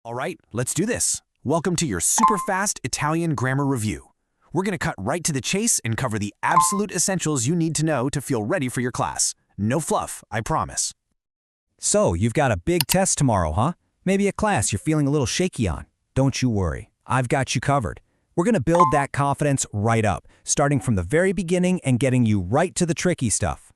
All right, let's do this. Welcome to your super fast Italian grammar review. We're going to cut right to the chase and cover the absolute essentials you need to know to feel ready for your class. No fluff, I promise. So, you've got a big test tomorrow, huh? Maybe a class you're feeling a little shaky on. Don't you worry, I've got you covered. We're going to build that confidence right up, starting from the very beginning and getting you right to the tricky stuff.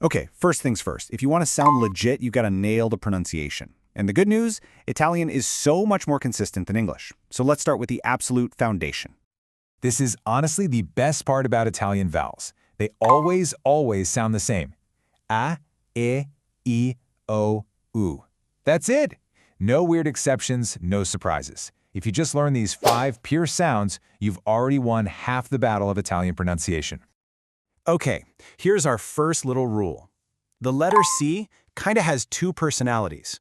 Okay, first things first. If you want to sound legit, you've got to nail the pronunciation. And the good news, Italian is so much more consistent than English. So let's start with the absolute foundation. This is honestly the best part about Italian vowels. They always sound the same. A, I, O, U. That's it. No weird exceptions, no surprises. If you just learn these 5 pure sounds, you've already won half the battle of Italian pronunciation. Okay, here's our first little rule. The letter C kind of has 2 personalities.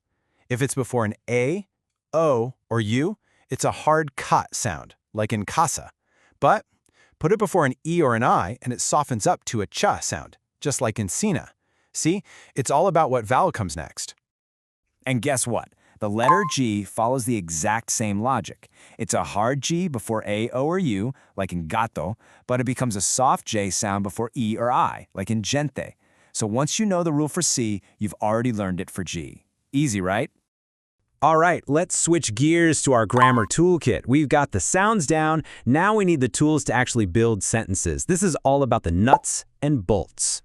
If it's before an A, O, or U, it's a hard cut sound, like in casa. But put it before an E or an I, and it softens up to a cha sound, just like in sina. See, it's all about what vowel comes next. And guess what? The letter G follows the exact same logic. It's a hard G before A, O, or U, like in gatto, but it becomes a soft J sound before E or I, like in gente. So once you know the rule for C, you've already learned it for G. Easy, right? All right, let's switch gears to our grammar toolkit. We've got the sounds down. Now we need the tools to actually build sentences. This is all about the nuts and bolts.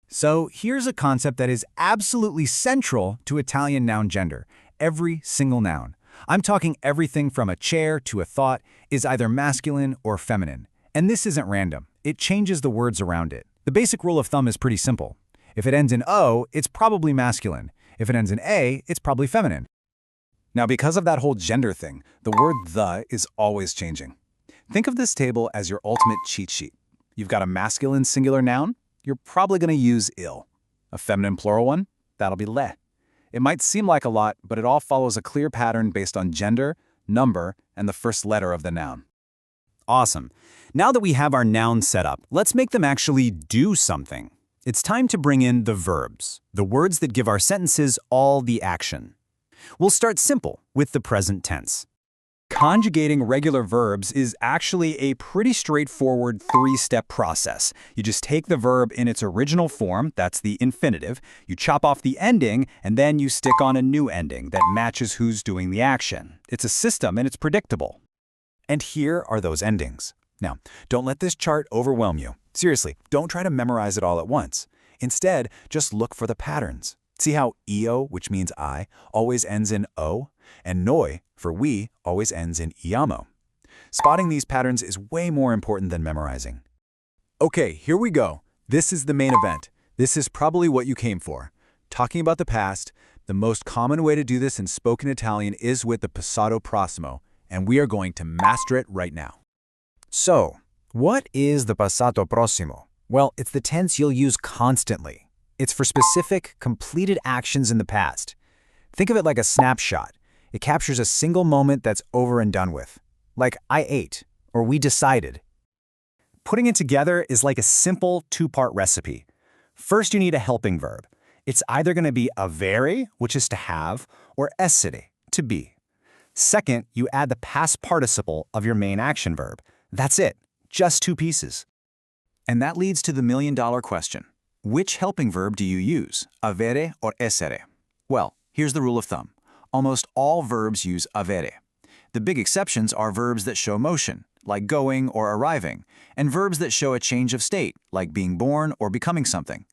So here's a concept that is absolutely central to Italian noun gender. Every single noun. I'm talking everything from a chair to a thought is either masculine or feminine. And this isn't random. It changes the words around it. The basic rule of thumb is pretty simple. If it ends in O, it's probably masculine. If it ends in A, it's probably feminine. Now, because of that whole gender thing, the word the is always changing. Think of this table as your ultimate cheat sheet. You've got a masculine singular noun, you're probably going to use il. A feminine plural one, that'll be le. It might seem like a lot, but it all follows a clear pattern based on gender, number, and the first letter of the noun. Awesome. Now that we have our nouns set up, let's make them actually do something. It's time to bring in the verbs, the words that give our sentences all the action. We'll start simple with the present tense. Conjugating regular verbs is actually a pretty straightforward 3-step process. You just take the verb in its original form, that's the infinitive, you chop off the ending, and then you stick on a new ending that matches who's doing the action. It's a system and it's predictable. And here are those endings. Now, don't let this chart overwhelm you. Seriously, don't try to memorize it all at once. Instead, just look for the patterns. See how io, which means I, always ends in o, and noi, for we, always ends in iamo. Spotting these patterns is way more important than memorizing. Okay, here we go. This is the main event. This is probably what you came for. Talking about the past, the most common way to do this in spoken Italian is with the passato prossimo, and we are going to master it right now. So, what is the passato prossimo? Well, it's the tense you'll use constantly. It's for specific, completed actions in the past. Think of it like a snapshot. It captures a single moment that's over and done with. Like, I ate, or we decided. Putting it together is like a simple 2-part recipe. First, you need a helping verb. It's either going to be avere, which is to have, or essere, to be. Second, you add the past participle of your main action verb. That's it, just 2 pieces. And that leads to the million-dollar question. Which helping verb do you use, avere or essere? Well, here's the rule of thumb. Almost all verbs use avere. The big exceptions are verbs that show motion, like going or arriving, and verbs that show a change of state, like being born or becoming something.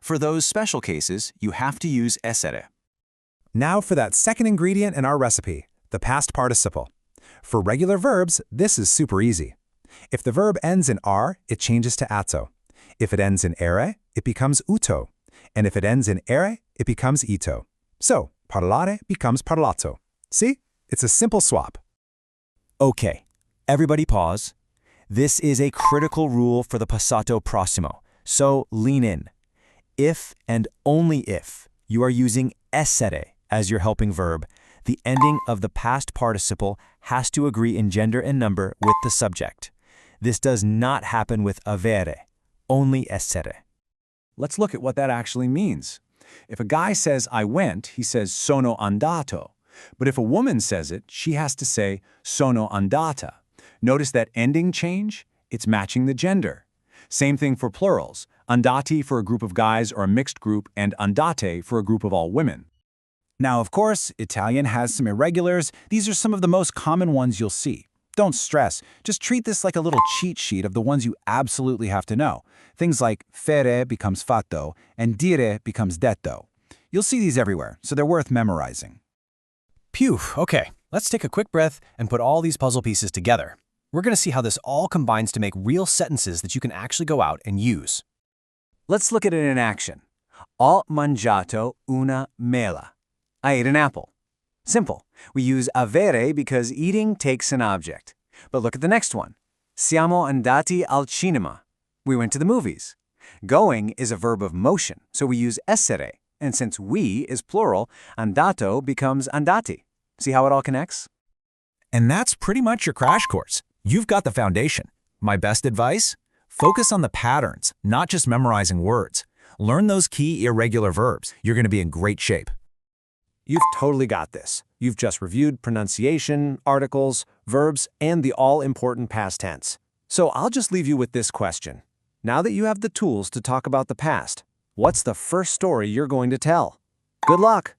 For those special cases, you have to use essere. Now for that second ingredient in our recipe, the past participle. For regular verbs, this is super easy. If the verb ends in R, it changes to atto. If it ends in ere, it becomes uto. And if it ends in ere, it becomes ito. So, parlare becomes parlato. See? It's a simple swap. Okay, everybody pause. This is a critical rule for the passato prossimo, so lean in. If and only if you are using essere as your helping verb, the ending of the past participle has to agree in gender and number with the subject. This does not happen with avere, only essere. Let's look at what that actually means. If a guy says, I went, he says, sono andato. But if a woman says it, she has to say sono andata. Notice that ending change? It's matching the gender. Same thing for plurals. Andati for a group of guys or a mixed group, and andate for a group of all women. Now, of course, Italian has some irregulars. These are some of the most common ones you'll see. Don't stress. Just treat this like a little cheat sheet of the ones you absolutely have to know. Things like fere becomes fatto and dire becomes detto. You'll see these everywhere, so they're worth memorizing. Phew, okay. Let's take a quick breath and put all these puzzle pieces together. We're going to see how this all combines to make real sentences that you can actually go out and use. Let's look at it in action. Ho mangiato una mela. I ate an apple. Simple. We use avere because eating takes an object. But look at the next one. Siamo andati al cinema. We went to the movies. Going is a verb of motion, so we use essere. And since we is plural, andato becomes andati. See how it all connects? And that's pretty much your crash course. You've got the foundation. My best advice? Focus on the patterns, not just memorizing words. Learn those key irregular verbs. You're going to be in great shape. You've totally got this. You've just reviewed pronunciation, articles, verbs, and the all-important past tense. So I'll just leave you with this question. Now that you have the tools to talk about the past, what's the first story you're going to tell? Good luck!